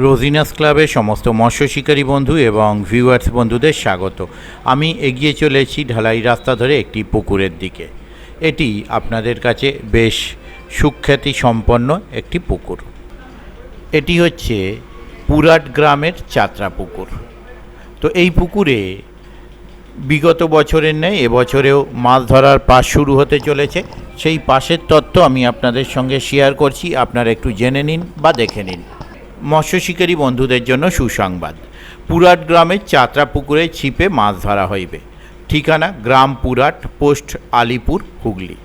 রোজিনাস ক্লাবের সমস্ত মৎস্য শিকারী বন্ধু এবং ভিউয়ার্স বন্ধুদের স্বাগত। আমি এগিয়ে চলেছি ঢালাই রাস্তা ধরে একটি পুকুরের দিকে। এটি আপনাদের কাছে বেশ সুখ্যাতি সম্পন্ন একটি পুকুর। এটি হচ্ছে পুরাট গ্রামের চাত্রা পুকুর। তো এই পুকুরে বিগত বছরের ন্যায় এবছরেও মাছ ধরার পাস শুরু হতে চলেছে। সেই পাসের তথ্য আমি আপনাদের সঙ্গে শেয়ার করছি, আপনারা একটু জেনে নিন বা দেখে নিন। মৎস্য শিকারী বন্ধুদের জন্য সুসংবাদ, পুরাট গ্রামের চাত্রা পুকুরে ছিপে মাছ ধরা হইবে। ঠিকানা গ্রাম পুরাট, পোস্ট আলিপুর, হুগলি।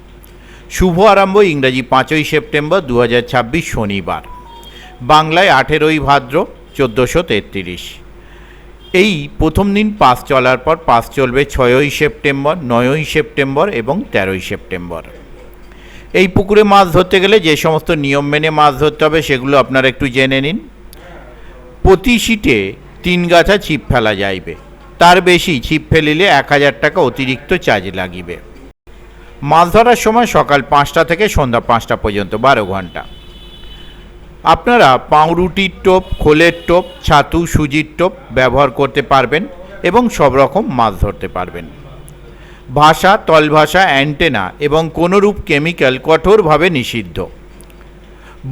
শুভ আরম্ভ ইংরাজি 5ই সেপ্টেম্বর 2026 শনিবার, বাংলায় 18ই ভাদ্র 1433। এই প্রথম দিন পাস চলার পর পাস চলবে 6ই সেপ্টেম্বর, 9ই সেপ্টেম্বর এবং 13ই সেপ্টেম্বর। এই পুকুরে মাছ ধরতে গেলে যে সমস্ত নিয়ম মেনে মাছ ধরতে হবে সেগুলো আপনারা একটু জেনে নিন। প্রতি সিটে 3 গাছা ছিপ ফেলা যাইবে, তার বেশি ছিপ ফেলিলে 1000 টাকা অতিরিক্ত চার্জ লাগিবে। মাছ ধরার সময় সকাল 5টা থেকে সন্ধ্যা 5টা পর্যন্ত, 12 ঘন্টা। আপনারা পাউরুটির টোপ, খোলের টোপ, ছাতু, সুজির টোপ ব্যবহার করতে পারবেন এবং সব রকম মাছ ধরতে পারবেন। ভাষা, তলভাষা, অ্যান্টেনা এবং কোনোরূপ কেমিক্যাল কঠোরভাবে নিষিদ্ধ।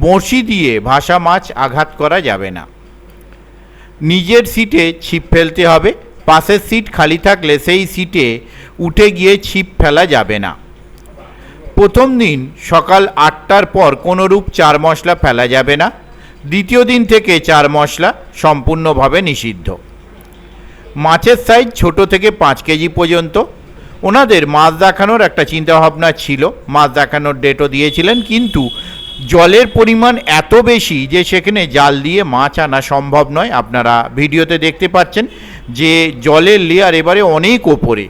বঁড়শি দিয়ে ভাষা মাছ আঘাত করা যাবে না। নিজের সিটে ছিপ ফেলতে হবে, পাশের সিট খালি থাকলে সেই সিটে উঠে গিয়ে ছিপ ফেলা যাবে না। প্রথম দিন সকাল 8টার পর কোনোরূপ চার মশলা ফেলা যাবে না। দ্বিতীয় দিন থেকে চার মশলা সম্পূর্ণভাবে নিষিদ্ধ। মাছের সাইজ ছোট থেকে 5 কেজি পর্যন্ত। ওনাদের মাছ দেখানোর একটা চিন্তাভাবনা ছিল, মাছ দেখানোর ডেটও দিয়েছিলেন, কিন্তু জলের পরিমাণ এত বেশি যে সেখানে জাল দিয়ে মাছ আনা সম্ভব নয়। আপনারা ভিডিওতে দেখতে পাচ্ছেন যে জলের লেয়ার এবারে অনেক ওপরে,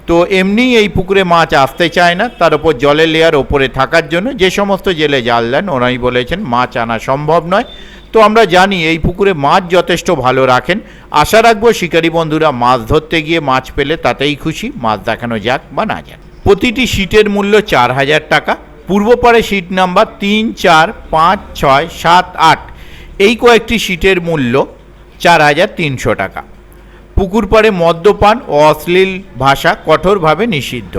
তো এমনি এই পুকুরে মাছ আসতে চায় না, তার উপর জলের লেয়ার ওপরে থাকার জন্য যে সমস্ত জেলে জাল দেন ওনাই বলেছেন মাছ আনা সম্ভব নয়। তো আমরা জানি এই পুকুরে মাছ যথেষ্ট ভালো রাখেন। আশা রাখবো শিকারী বন্ধুরা মাছ ধরতে গিয়ে মাছ পেলে তাতেই খুশি, মাছ দেখানো যাক বা না যাক। প্রতিটি সিটের মূল্য 4000 টাকা। পূর্বপাড়ে সিট নাম্বার 3, 4, 5, 6, 7, 8 এই কয়েকটি সিটের মূল্য 4300 টাকা। পুকুর পাড়ে মদ্যপান ও অশ্লীল ভাষা কঠোরভাবে নিষিদ্ধ।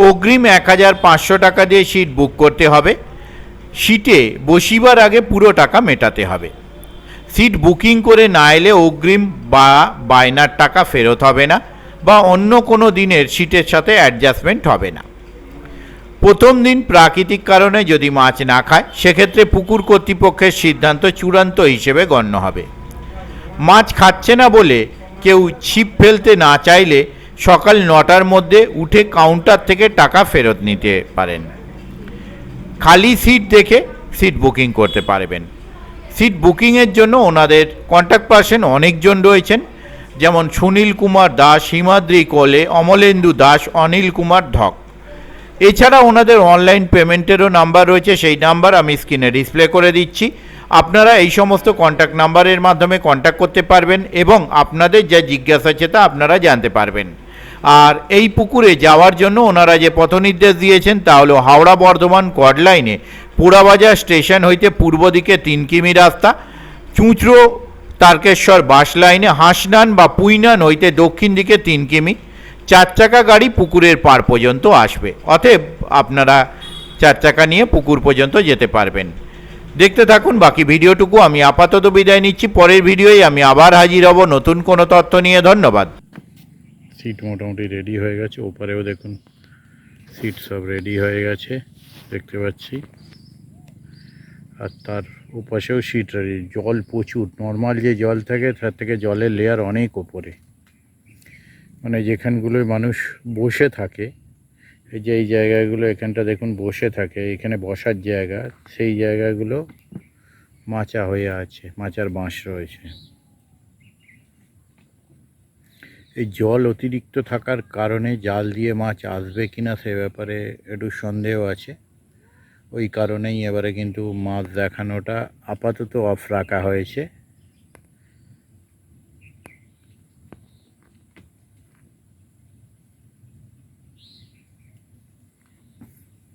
অগ্রিম 1500 টাকা দিয়ে সিট বুক করতে হবে। সিটে বসিবার আগে পুরো টাকা মেটাতে হবে। সিট বুকিং করে না এলে অগ্রিম বা বায়নার টাকা ফেরত হবে না, বা অন্য কোনো দিনের সিটের সাথে অ্যাডজাস্টমেন্ট হবে না। প্রথম দিন প্রাকৃতিক কারণে যদি মাছ না খায় সেক্ষেত্রে পুকুর কর্তৃপক্ষের সিদ্ধান্ত চূড়ান্ত হিসেবে গণ্য হবে। মাছ খাচ্ছে না বলে কেউ ছিপ ফেলতে না চাইলে সকাল 9টার মধ্যে উঠে কাউন্টার থেকে টাকা ফেরত নিতে পারেন। খালি সিট দেখে সিট বুকিং করতে পারবেন। সিট বুকিংয়ের জন্য ওনাদের কন্ট্যাক্ট পারসন অনেকজন রয়েছেন, যেমন সুনীল কুমার দাস, হিমাদ্রি কোলে, অমলেন্দু দাস, অনিল কুমার ধক। এছাড়া ওনাদের অনলাইন পেমেন্টেরও নাম্বার রয়েছে, সেই নাম্বার আমি স্ক্রিনে ডিসপ্লে করে দিচ্ছি। আপনারা এই সমস্ত কন্ট্যাক্ট নাম্বারের মাধ্যমে কন্ট্যাক্ট করতে পারবেন এবং আপনাদের যা জিজ্ঞাসা আছে তা আপনারা জানতে পারবেন। আর এই পুকুরে যাওয়ার জন্য ওনারা যে পথনির্দেশ দিয়েছেন তা হলো হাওড়া বর্ধমান কড লাইনে পোড়াবাজার স্টেশন হইতে পূর্ব দিকে 3 কিমি রাস্তা, চুঁচড়ো তারকেশ্বর বাস লাইনে হাঁসনান বা পুইনান হইতে দক্ষিণ দিকে 3 কিমি। 4 চাকা গাড়ি পুকুরের পার পর্যন্ত আসবে, অতএব আপনারা 4 চাকা নিয়ে পুকুর পর্যন্ত যেতে পারবেন। দেখতে থাকুন বাকি ভিডিওটুকু। আমি আপাতত বিদায় নিচ্ছি, পরের ভিডিওয় আমি আবার হাজির হব নতুন কোনো তথ্য নিয়ে। ধন্যবাদ। সিট মোটামুটি রেডি হয়ে গেছে, ওপারেও দেখুন সিট সব রেডি হয়ে গেছে দেখতে পাচ্ছি, আর তার ওপাশেও সিট রেডি। জল প্রচুর, নর্মাল যে জল থাকে তার থেকে জলের লেয়ার অনেক ওপরে, মানে যেখানগুলোয় মানুষ বসে থাকে, এই যে এই জায়গাগুলো এখানটা দেখুন বসে থাকে, এখানে বসার জায়গা, সেই জায়গাগুলো মাচা হয়ে আছে, মাচার বাঁশ রয়েছে। এই জল অতিরিক্ত থাকার কারণে জাল দিয়ে মাছ আসবে কিনা সে ব্যাপারে একটু সন্দেহ আছে। ওই কারণেই এবারে কিন্তু মাছ দেখানোটা আপাতত অফ রাখা হয়েছে।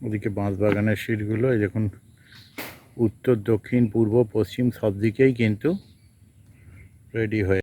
ওদিকে বাঁশবাগানের সিটগুলো এই দেখুন উত্তর দক্ষিণ পূর্ব পশ্চিম সব দিকেই কিন্তু রেডি হয়ে